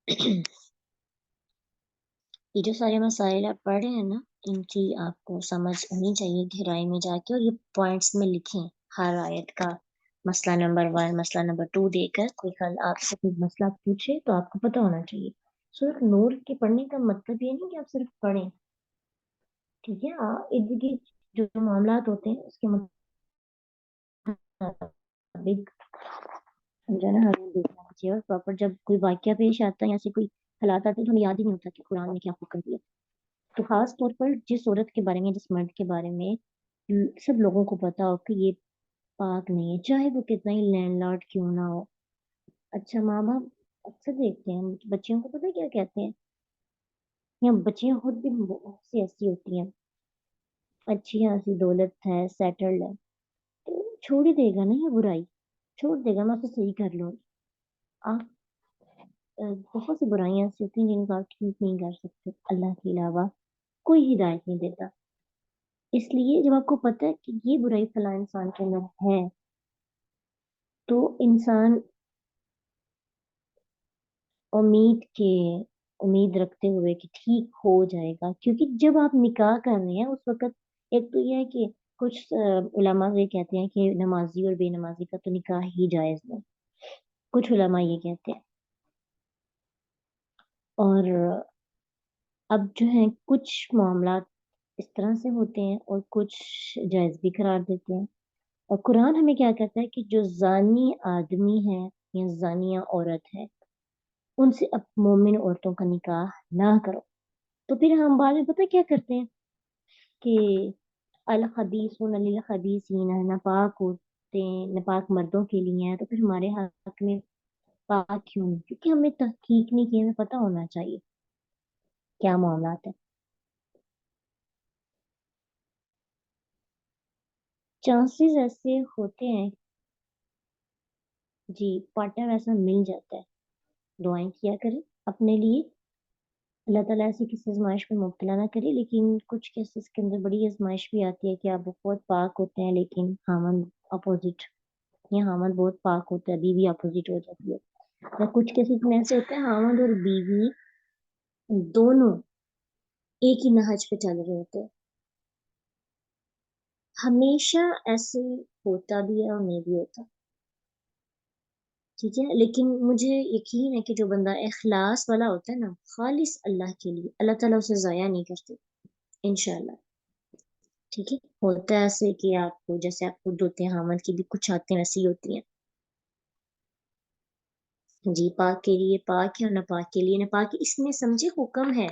یہ جو سارے مسائل آپ پڑھ رہے ہیں نا، ان کی آپ کو سمجھ ہونی چاہیے گہرائی میں جا کے، اور یہ پوائنٹس میں لکھیں ہر آیت کا مسئلہ نمبر 1، مسئلہ نمبر 2 دے کر کوئی کل آپ سے کوئی مسئلہ پوچھے تو آپ کو پتہ ہونا چاہیے۔ سورۃ نور کے پڑھنے کا مطلب یہ نہیں کہ آپ صرف پڑھیں، ٹھیک ہے؟ ارد گرد جو معاملات ہوتے ہیں اس کے مطابق سمجھانا ہمیں دیکھنا چاہیے، اور پراپر جب کوئی واقعہ پیش آتا ہے یا سے کوئی حالات آتے ہیں تو ہمیں یاد ہی نہیں ہوتا کہ قرآن نے کیا حکم دیا۔ تو خاص طور پر جس عورت کے بارے میں، جس مرد کے بارے میں سب لوگوں کو پتا ہو کہ یہ پاک نہیں ہے، چاہے وہ کتنا ہی لینڈ لارڈ کیوں نہ ہو۔ اچھا، ماں باپ اکثر دیکھتے ہیں بچیوں کو پتہ کیا کہتے ہیں، یا بچیاں خود بھی بہت سی ایسی ہوتی ہیں، اچھی خاصی دولت ہے، سیٹلڈ ہے، تو چھوڑ ہی دے گا نا یہ برائی، چھوڑ دے گا، میں اسے صحیح کر لوں۔ آپ بہت سی برائیاں ایسی ہوتی ہیں جن کو آپ ٹھیک نہیں کر سکتے، اللہ کے علاوہ کوئی ہدایت نہیں دیتا۔ اس لیے جب آپ کو پتہ ہے کہ یہ برائی فلاں انسان کے اندر ہے، تو انسان امید رکھتے ہوئے کہ ٹھیک ہو جائے گا، کیونکہ جب آپ نکاح کر رہے ہیں اس وقت ایک تو یہ ہے کہ کچھ علماء یہ کہتے ہیں کہ نمازی اور بے نمازی کا تو نکاح ہی جائز نہیں، کچھ علماء یہ کہتے ہیں، اور اب جو ہیں کچھ معاملات اس طرح سے ہوتے ہیں اور کچھ جائز بھی قرار دیتے ہیں۔ اور قرآن ہمیں کیا کہتا ہے کہ جو زانی آدمی ہے یا زانیہ عورت ہے ان سے اب مومن عورتوں کا نکاح نہ کرو۔ تو پھر ہم بعد میں پتہ کیا کرتے ہیں کہ الخبیثون للخبیثین، ناپاک عورتیں ناپاک مردوں کے لیے ہیں، تو پھر ہمارے حق میں پاک کیوں نہیں؟ کیونکہ ہمیں تحقیق نہیں کی، ہمیں پتہ ہونا چاہیے کیا معاملات ہیں۔ چانسز ایسے ہوتے ہیں، جی پارٹنر ایسا مل جاتا ہے، دعائیں کیا کریں اپنے لیے، اللہ تعالیٰ ایسی کسی آزمائش میں مبتلا نہ کرے۔ لیکن کچھ کیسز کے اندر بڑی آزمائش بھی آتی ہے کہ آپ بہت پاک ہوتے ہیں لیکن خاوند اپوزٹ، یا خاوند بہت پاک ہوتا ہے بیوی اپوزٹ ہو جاتی ہے، یا کچھ کیسز میں ایسے ہوتے ہیں خاوند اور بیوی دونوں ایک ہی نہج پہ چل رہے ہوتے ہیں۔ ہمیشہ ایسے ہوتا بھی ہے اور نہیں بھی ہوتا، ٹھیک ہے؟ لیکن مجھے یقین ہے کہ جو بندہ اخلاص والا ہوتا ہے نا، خالص اللہ کے لیے، اللہ تعالیٰ اسے ضائع نہیں کرتے انشاءاللہ، ٹھیک ہے؟ ہوتا ہے ایسے کہ آپ کو جیسے آپ خود ہوتے ہیں، حامد کی بھی کچھ آتے ہیں ویسی ہوتی ہیں، جی پاک کے لیے پاک ہے اور ناپاک کے لیے ناپاک ہے۔ اس میں سمجھے حکم ہے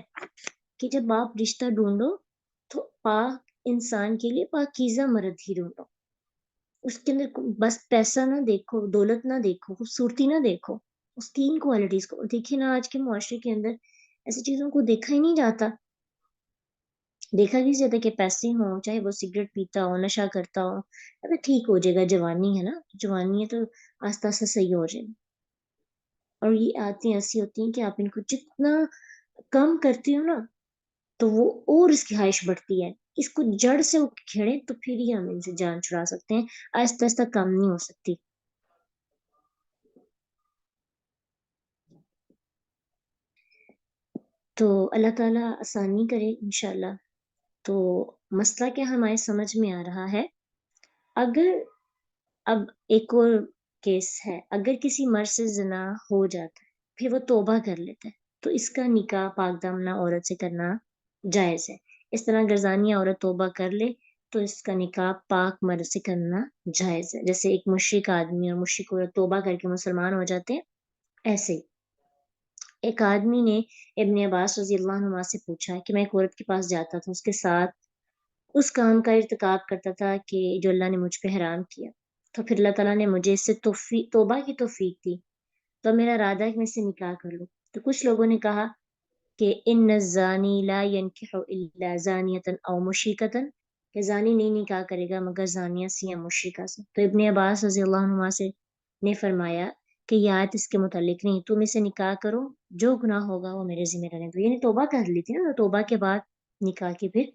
کہ جب آپ رشتہ ڈھونڈو تو پاک انسان کے لیے پاکیزہ مرد ہی ڈھونڈو، اس کے اندر بس پیسہ نہ دیکھو، دولت نہ دیکھو، خوبصورتی نہ دیکھو، اس تین کوالٹیز کو دیکھیں نا۔ آج کے معاشرے کے اندر ایسی چیزوں کو دیکھا ہی نہیں جاتا، دیکھا بھی جاتا کہ پیسے ہوں، چاہے وہ سگریٹ پیتا ہو، نشہ کرتا ہو، ابھی ٹھیک ہو جائے گا، جوانی ہے نا، جوانی ہے تو آہستہ آہستہ صحیح ہو جائے گا۔ اور یہ عادتیں ایسی ہوتی ہیں کہ آپ ان کو جتنا کم کرتے ہو نا تو وہ اور اس کی خواہش بڑھتی ہے، اس کو جڑ سے کھیڑیں تو پھر ہی ہم ان سے جان چھڑا سکتے ہیں، آہستہ آہستہ کم نہیں ہو سکتی۔ تو اللہ تعالیٰ آسانی کرے انشاءاللہ۔ تو مسئلہ کیا ہمارے سمجھ میں آ رہا ہے، اگر اب ایک اور کیس ہے، اگر کسی مرد سے زنا ہو جاتا ہے پھر وہ توبہ کر لیتا ہے تو اس کا نکاح پاک دامنہ عورت سے کرنا جائز ہے۔ اس طرح اگر زانیہ عورت توبہ کر لے تو اس کا نکاح پاک مرد سے کرنا جائز ہے۔ جیسے ایک مشرک آدمی اور مشرک عورت توبہ کر کے مسلمان ہو جاتے ہیں، ایسے ہی ایک آدمی نے ابن عباس رضی اللہ عنہ سے پوچھا کہ میں ایک عورت کے پاس جاتا تھا، اس کے ساتھ اس کام کا ارتکاب کرتا تھا کہ جو اللہ نے مجھ پہ حرام کیا، تو پھر اللہ تعالیٰ نے مجھے اس سے توبہ کی توفیق دی، تو میرا ارادہ ہے کہ میں اس سے نکاح کر لوں۔ تو کچھ لوگوں نے کہا کہ ان الزانی لا ينکح الا زانیۃ او مشرکۃ، کہ زانی نہیں نکاح کرے گا مگر زانیہ سے یا مشرکہ سے۔ تو ابن عباس رضی اللہ عنہ سے نے فرمایا کہ یہ آیت اس کے متعلق نہیں، تم اسے نکاح کرو، جو گناہ ہوگا وہ میرے ذمہ رہنے دو، یعنی توبہ کر لی تھی نا، تو توبہ کے بعد نکاح کی پھر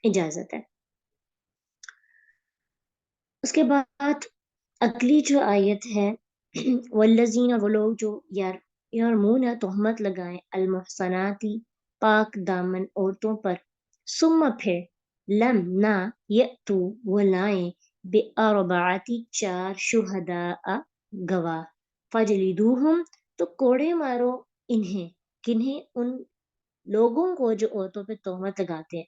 اجازت ہے۔ اس کے بعد اگلی جو آیت ہے والذین، وہ لوگ جو یار اور منہ نہ تہمت لگائیں المحصناتی پاک دامن عورتوں پر، ثم پھر لم نہ یأتو وہ لائیں بأربعتی 4 شہداء گواہ، فجلدوہم تو کوڑے مارو انہیں، کنہیں؟ ان لوگوں کو جو عورتوں پہ تہمت لگاتے ہیں،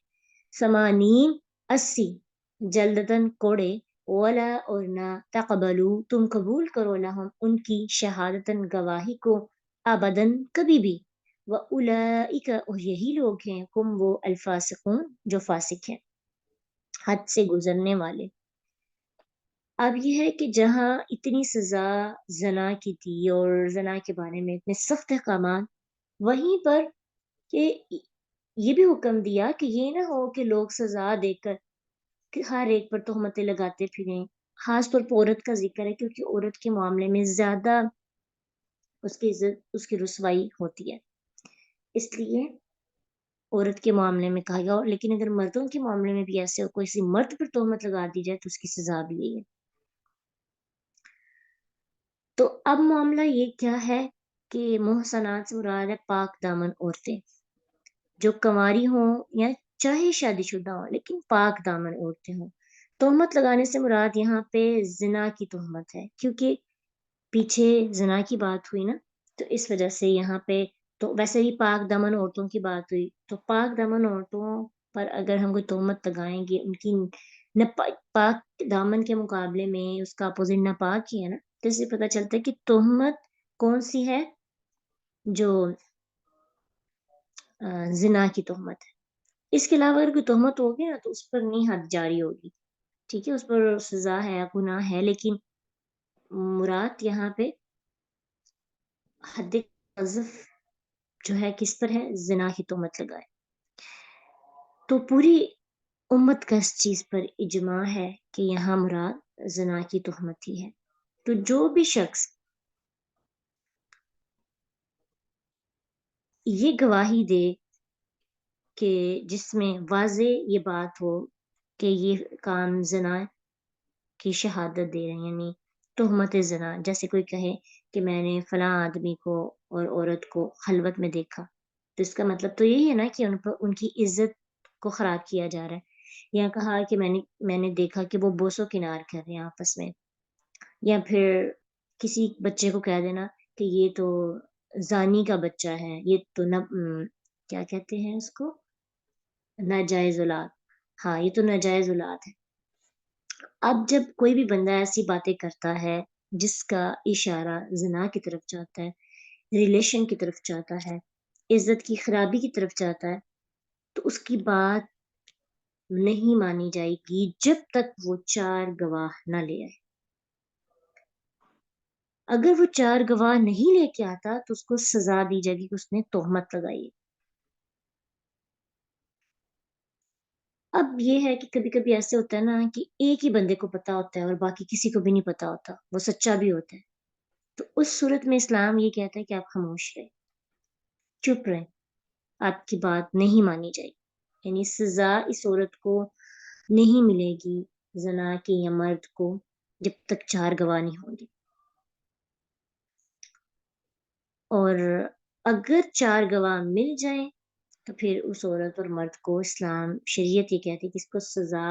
80 جلدتاً کوڑے، ولا اور نہ تقبلو تم قبول کرو لہم ان کی شہادتاً گواہی کو، ابداً کبھی بھی، وَأُولَئِكَ اور یہی لوگ ہیں ہم وہ الفاسقون جو فاسق ہیں، حد سے گزرنے والے۔ اب یہ ہے کہ جہاں اتنی سزا زنا کی تھی اور زنا کے بارے میں اتنے سخت احکامات، وہیں پر کہ یہ بھی حکم دیا کہ یہ نہ ہو کہ لوگ سزا دے کر کہ ہر ایک پر تہمتیں لگاتے پھریں۔ خاص طور پر عورت کا ذکر ہے کیونکہ عورت کے معاملے میں زیادہ اس کی عزت، اس کی رسوائی ہوتی ہے، اس لیے عورت کے معاملے میں کہا گیا۔ لیکن اگر مردوں کے معاملے میں بھی ایسے ہو، کوئی سی مرد پر تہمت لگا دی جائے تو اس کی سزا بھی یہی ہے۔ تو اب معاملہ یہ کیا ہے کہ محسنات سے مراد ہے پاک دامن عورتیں، جو کنواری ہوں یا چاہے شادی شدہ ہوں لیکن پاک دامن عورتیں ہوں۔ تہمت لگانے سے مراد یہاں پہ زنا کی تہمت ہے، کیونکہ پیچھے زنا کی بات ہوئی نا، تو اس وجہ سے یہاں پہ تو ویسے ہی پاک دامن عورتوں کی بات ہوئی، تو پاک دامن عورتوں پر اگر ہم کوئی تہمت لگائیں گے، ان کی پاک دامن کے مقابلے میں اس کا اپوزٹ ناپاک ہی ہے نا، تو اس سے پتہ چلتا ہے کہ تہمت کون سی ہے، جو زنا کی تہمت ہے۔ اس کے علاوہ اگر کوئی تہمت ہوگی نا تو اس پر نہیں حد جاری ہوگی، ٹھیک ہے، اس پر سزا ہے، گناہ ہے، لیکن مراد یہاں پہ حد قذف جو ہے کس پر ہے، زنا کی تہمت لگائے۔ تو پوری امت کا اس چیز پر اجماع ہے کہ یہاں مراد زنا کی تہمت ہی ہے۔ تو جو بھی شخص یہ گواہی دے کہ جس میں واضح یہ بات ہو کہ یہ کام زنا کی شہادت دے رہے ہیں، یعنی تہمت زنا، جیسے کوئی کہے کہ میں نے فلاں آدمی کو اور عورت کو خلوت میں دیکھا، تو اس کا مطلب تو یہی ہے نا کہ ان کی عزت کو خراب کیا جا رہا ہے، یا کہا کہ میں نے دیکھا کہ وہ بوس و کنار کر رہے ہیں آپس میں، یا پھر کسی بچے کو کہہ دینا کہ یہ تو زانی کا بچہ ہے، یہ تو کیا کہتے ہیں اس کو، ناجائز اولاد، ہاں یہ تو ناجائز اولاد ہے۔ اب جب کوئی بھی بندہ ایسی باتیں کرتا ہے جس کا اشارہ زنا کی طرف جاتا ہے، ریلیشن کی طرف جاتا ہے، عزت کی خرابی کی طرف جاتا ہے، تو اس کی بات نہیں مانی جائے گی جب تک وہ 4 گواہ نہ لے آئے۔ اگر وہ 4 گواہ نہیں لے کے آتا تو اس کو سزا دی جائے گی کہ اس نے تہمت لگائی ہے۔ اب یہ ہے کہ کبھی کبھی ایسے ہوتا ہے نا کہ ایک ہی بندے کو پتا ہوتا ہے اور باقی کسی کو بھی نہیں پتا ہوتا، وہ سچا بھی ہوتا ہے، تو اس صورت میں اسلام یہ کہتا ہے کہ آپ خاموش رہیں، چپ رہیں، آپ کی بات نہیں مانی جائے گی، یعنی سزا اس عورت کو نہیں ملے گی زنا کی یا مرد کو جب تک 4 گواہ نہیں ہوں گے۔ اور اگر 4 گواہ مل جائیں تو پھر اس عورت اور مرد کو اسلام شریعت یہ کہتی ہے کہ اس کو سزا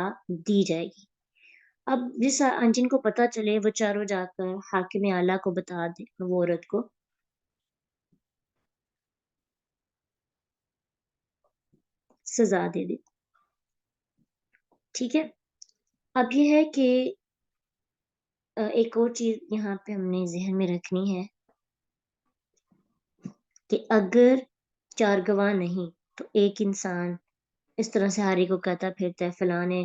دی جائے گی۔ اب جن کو پتہ چلے وہ چاروں جا کر حاکم اعلیٰ کو بتا دے، وہ عورت کو سزا دے دے، ٹھیک ہے۔ اب یہ ہے کہ ایک اور چیز یہاں پہ ہم نے ذہن میں رکھنی ہے کہ اگر 4 گواہ نہیں تو ایک انسان اس طرح سے ہر ایک کو کہتا پھرتا ہے فلاں نے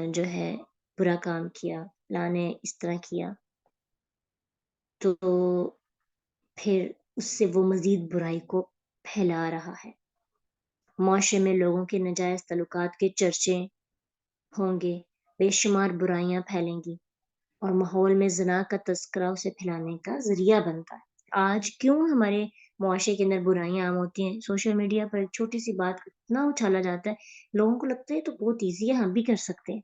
جو ہے برا کام کیا، فلاں نے اس طرح کیا، تو پھر اس سے وہ مزید برائی کو پھیلا رہا ہے، معاشرے میں لوگوں کے ناجائز تعلقات کے چرچے ہوں گے، بے شمار برائیاں پھیلیں گی، اور ماحول میں زنا کا تذکرہ اسے پھیلانے کا ذریعہ بنتا ہے۔ آج کیوں ہمارے معاشرے کے اندر برائیاں عام ہوتی ہیں، سوشل میڈیا پر ایک چھوٹی سی بات اتنا اچھالا جاتا ہے، لوگوں کو لگتا ہے تو بہت ایزی ہے، ہم بھی کر سکتے ہیں،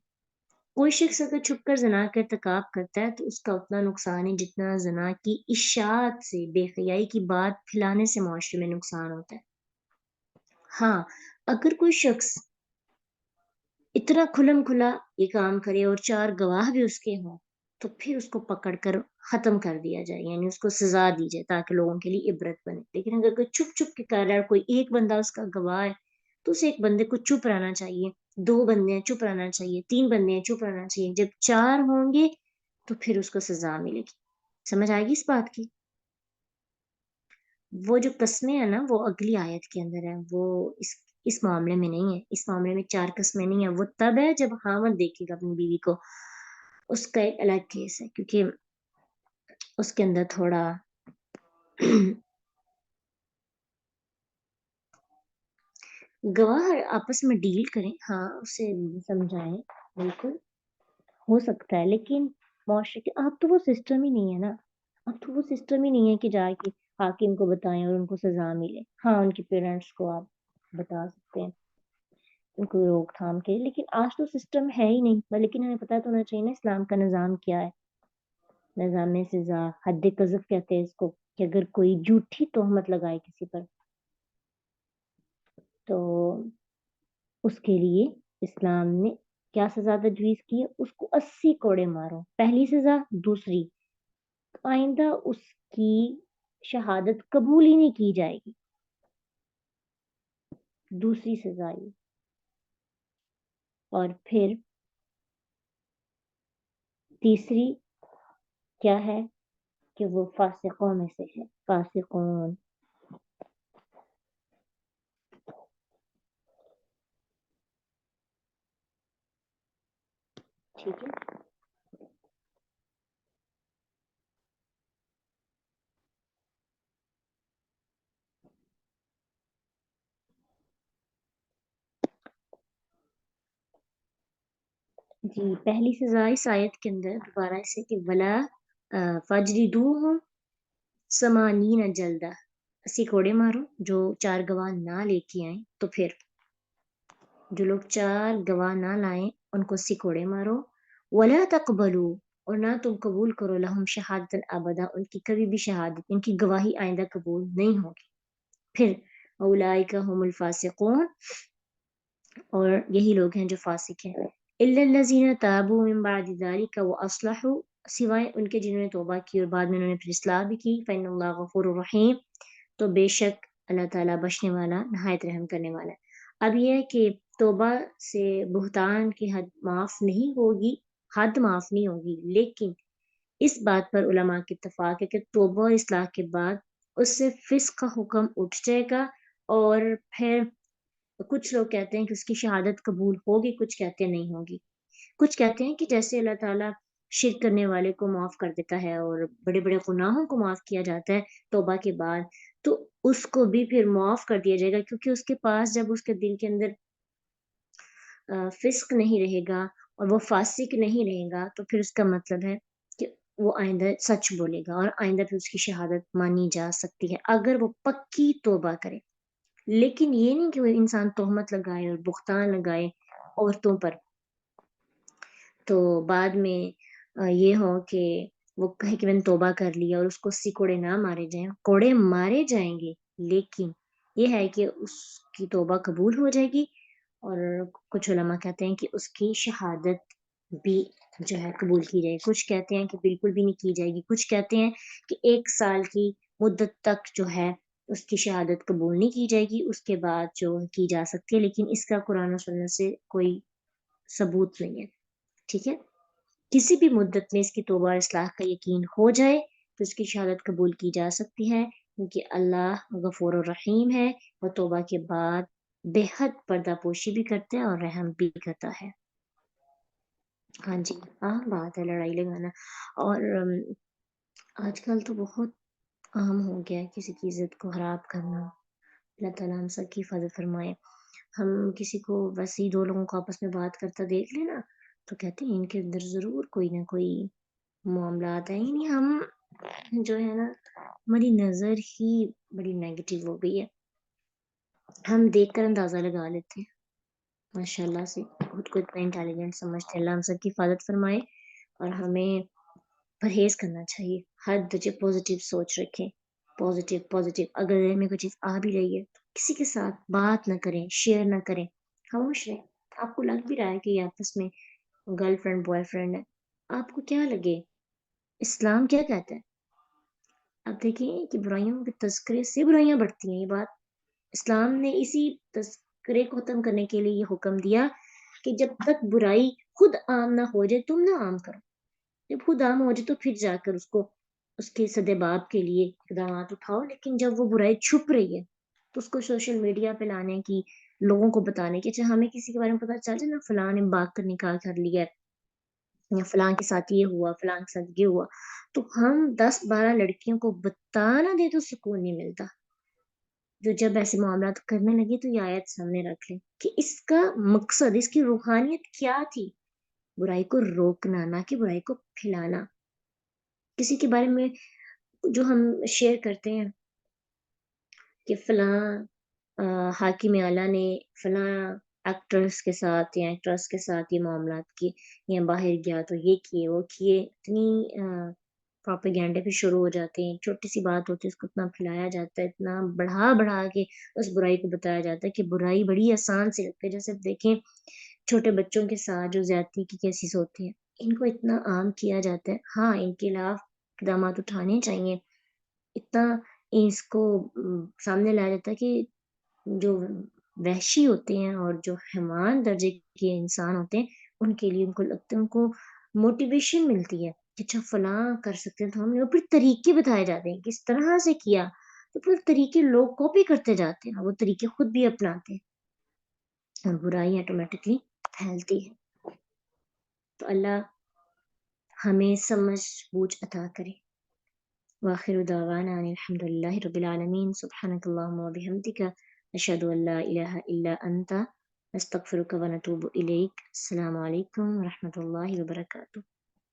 کوئی شخص اگر چھپ کر زنا کا ارتکاب کرتا ہے تو اس کا اتنا نقصان ہے جتنا زنا کی اشاعت سے، بے حیائی کی بات پھیلانے سے معاشرے میں نقصان ہوتا ہے۔ ہاں، اگر کوئی شخص اتنا کھلم کھلا یہ کام کرے اور 4 گواہ بھی اس کے ہوں تو پھر اس کو پکڑ کر ختم کر دیا جائے، یعنی اس کو سزا دی جائے تاکہ لوگوں کے لیے عبرت بنے۔ لیکن اگر کوئی چھپ چھپ کے کر رہا ہے اور کوئی ایک بندہ اس کا گواہ ہے تو اس ایک بندے کو چپ رہنا چاہیے، 2 بندے ہیں چپ رہنا چاہیے، 3 بندے ہیں چپ رہنا چاہیے۔ جب 4 ہوں گے تو پھر اس کو سزا ملے گی۔ سمجھ آئے گی اس بات کی؟ وہ جو قسمیں ہیں نا وہ اگلی آیت کے اندر ہے، وہ اس معاملے میں نہیں ہے۔ اس معاملے میں 4 قسمیں نہیں ہیں، وہ تب ہے جب خاوند دیکھے گا اپنی بیوی کو، اس کا ایک الگ کیس ہے، کیونکہ اس کے اندر تھوڑا گواہ آپس میں ڈیل کریں، ہاں اسے سمجھائیں، بالکل ہو سکتا ہے، لیکن معاشرے کے اب تو وہ سسٹم ہی نہیں ہے نا، اب تو وہ سسٹم ہی نہیں ہے کہ جا کے حاکم کو بتائیں اور ان کو سزا ملے۔ ہاں ان کے پیرنٹس کو آپ بتا سکتے ہیں، ان کو روک تھام کے، لیکن آج تو سسٹم ہے ہی نہیں۔ لیکن ہمیں پتہ تو ہونا چاہیے نا اسلام کا نظام کیا ہے۔ نظام سزا، حد قذف کہتے ہیں اس کو، کہ اگر کوئی جھوٹی تہمت لگائے کسی پر تو اس کے لیے اسلام نے کیا سزا تجویز کی ہے، اس کو 80 کوڑے مارو، پہلی سزا۔ دوسری، آئندہ اس کی شہادت قبول ہی نہیں کی جائے گی، دوسری سزا یہ۔ اور پھر تیسری کیا ہے کہ وہ فاسقوں میں سے ہے، فاسقون، ٹھیک ہے۔ جی پہلی سزا اس آیت کے اندر دوبارہ اسے کہ ولا فجلدوہم ثمانین جلدہ، 80 کوڑے مارو۔ جو 4 گواہ نہ لے کے آئیں تو پھر جو لوگ 4 گواہ نہ لائیں ان کو 80 کوڑے مارو۔ ولا تقبلوا، اور نہ تم قبول کرو لہم شہادت ابدا، ان کی کبھی بھی شہادت، ان کی گواہی آئندہ قبول نہیں ہوگی۔ پھر اولئک هم الفاسقون، اور یہی لوگ ہیں جو فاسق ہیں۔ الا الذین تابوا من بعد ذلک واصلحوا، سوائے ان کے جنہوں نے توبہ کی اور بعد میں انہوں نے پھر اصلاح بھی کی، فإن اللہ غفور رحیم، تو بے شک اللہ تعالیٰ بخشنے والا نہایت رحم کرنے والا ہے۔ اب یہ ہے کہ توبہ سے بہتان کی حد معاف نہیں ہوگی، حد معاف نہیں ہوگی، لیکن اس بات پر علماء کی اتفاق ہے کہ توبہ اور اصلاح کے بعد اس سے فسق کا حکم اٹھ جائے گا، اور پھر کچھ لوگ کہتے ہیں کہ اس کی شہادت قبول ہوگی، کچھ کہتے ہیں نہیں ہوگی۔ کچھ کہتے ہیں کہ جیسے اللہ تعالیٰ شرک کرنے والے کو معاف کر دیتا ہے اور بڑے بڑے گناہوں کو معاف کیا جاتا ہے توبہ کے بعد، تو اس کو بھی پھر معاف کر دیا جائے گا، کیونکہ اس کے پاس جب اس کے دل کے اندر فسق نہیں رہے گا اور وہ فاسق نہیں رہے گا تو پھر اس کا مطلب ہے کہ وہ آئندہ سچ بولے گا اور آئندہ پھر اس کی شہادت مانی جا سکتی ہے اگر وہ پکی توبہ کرے۔ لیکن یہ نہیں کہ وہ انسان تہمت لگائے اور بہتان لگائے عورتوں پر تو بعد میں یہ ہو کہ وہ کہے کہ میں نے توبہ کر لیا اور اس کو 80 کوڑے نہ مارے جائیں، کوڑے مارے جائیں گے، لیکن یہ ہے کہ اس کی توبہ قبول ہو جائے گی، اور کچھ علماء کہتے ہیں کہ اس کی شہادت بھی جو ہے قبول کی جائے گی، کچھ کہتے ہیں کہ بالکل بھی نہیں کی جائے گی، کچھ کہتے ہیں کہ 1 سال کی مدت تک جو ہے اس کی شہادت قبول نہیں کی جائے گی، اس کے بعد جو کی جا سکتی ہے، لیکن اس کا قرآن و سنت سے کوئی ثبوت نہیں ہے۔ ٹھیک ہے، کسی بھی مدت میں اس کی توبہ اور اصلاح کا یقین ہو جائے تو اس کی شہادت قبول کی جا سکتی ہے، کیونکہ اللہ غفور الرحیم ہے، اور توبہ کے بعد بے حد پردہ پوشی بھی کرتا ہے اور رحم بھی کرتا ہے۔ ہاں جی، عام بات ہے لڑائی لگانا، اور آج کل تو بہت عام ہو گیا ہے کسی کی عزت کو خراب کرنا۔ اللہ تعالیٰ ہم سب کی حفاظت فرمائے۔ ہم کسی کو ویسے ہی 2 لوگوں کو آپس میں بات کرتا دیکھ لیں نا تو کہتے ہیں ان کے اندر ضرور کوئی نہ کوئی معاملات ہیں، یعنی ہم جو ہے نا ہماری نظر ہی بڑی نیگیٹو ہو گئی ہے، ہم دیکھ کر اندازہ لگا لیتے ہیں ماشاء اللہ سے۔ خود کو اتنا انٹیلیجنٹ سمجھتے ہیں. اللہ ہم سب کی حفاظت فرمائے اور ہمیں پرہیز کرنا چاہیے. ہر درجے پازیٹیو سوچ رکھیں. پازیٹیو اگر ذہن میں کوئی چیز آ بھی رہی ہے تو کسی کے ساتھ بات نہ کریں، شیئر نہ کریں، خاموش رہیں. آپ کو لگ بھی رہا ہے کہ یہ آپس میں گرل فرینڈ بوائے فرینڈ ہے، آپ کو کیا لگے؟ اسلام کیا کہتا ہے؟ آپ دیکھیں کہ برائیوں کے تذکرے سے برائیاں بڑھتی ہیں. یہ بات اسلام نے اسی تذکرے کو ختم کرنے کے لیے یہ حکم دیا کہ جب تک برائی خود عام نہ ہو جائے تم نہ عام کرو. جب خود عام ہو جائے تو پھر جا کر اس کے سدباب کے لیے اقدامات اٹھاؤ. لیکن جب وہ برائی چھپ رہی ہے تو اس کو سوشل میڈیا پہ لانے کی، لوگوں کو بتانے کی، اچھا ہمیں کسی کے بارے میں پتا چل جائے نا فلاں نے باغ کر نکاح کر لیا ہے یا فلاں کے ساتھ یہ ہوا، فلاں کے ساتھ یہ ہوا، تو ہم 10-12 لڑکیوں کو بتا نہ دے تو سکون نہیں ملتا. جو جب ایسے معاملات کرنے لگے تو یہ آیت سامنے رکھ لیں کہ اس کا مقصد، اس کی روحانیت کیا تھی؟ برائی کو روکنا، نہ کہ برائی کو پھیلانا. کسی کے بارے میں جو ہم شیئر کرتے ہیں کہ فلاں حاکم اعلیٰ نے فلاں ایکٹرس کے ساتھ یا ایکٹرس کے ساتھ یہ معاملات کی یا باہر گیا تو یہ کیے وہ کیے، اتنی پروپیگینڈے بھی شروع ہو جاتے ہیں. چھوٹی سی بات ہوتی ہے اس کو اتنا پھیلایا جاتا ہے، اتنا بڑھا بڑھا کے اس برائی کو بتایا جاتا ہے کہ برائی بڑی آسان سے لگتی ہے. جیسے دیکھیں چھوٹے بچوں کے ساتھ جو زیادتی کی کیسز ہوتی ہیں، ان کو اتنا عام کیا جاتا ہے. ہاں ان کے خلاف اقدامات اٹھانے چاہیے. اتنا اس کو سامنے لایا جاتا ہے کہ جو وحشی ہوتے ہیں اور جو حیوان درجے کے انسان ہوتے ہیں ان کے لیے ان کو لگتا ہے، ان کو موٹیویشن ملتی ہے کہ اچھا فلاں کر سکتے ہیں تو ہم نے، پھر طریقے بتائے جاتے ہیں کس طرح سے کیا، تو پھر طریقے لوگ کاپی کرتے جاتے ہیں، وہ طریقے خود بھی اپناتے ہیں اور برائی آٹومیٹکلی پھیلتی ہے. تو اللہ ہمیں سمجھ بوجھ عطا کرے. وآخر دعوانا ان الحمد للہ رب العالمین. سبحانک اللہم وبحمدک، اشہد ان لا الہ الا انت، نستغفرک ونتوب الیک. السلام علیکم ورحمۃ اللہ وبرکاتہ.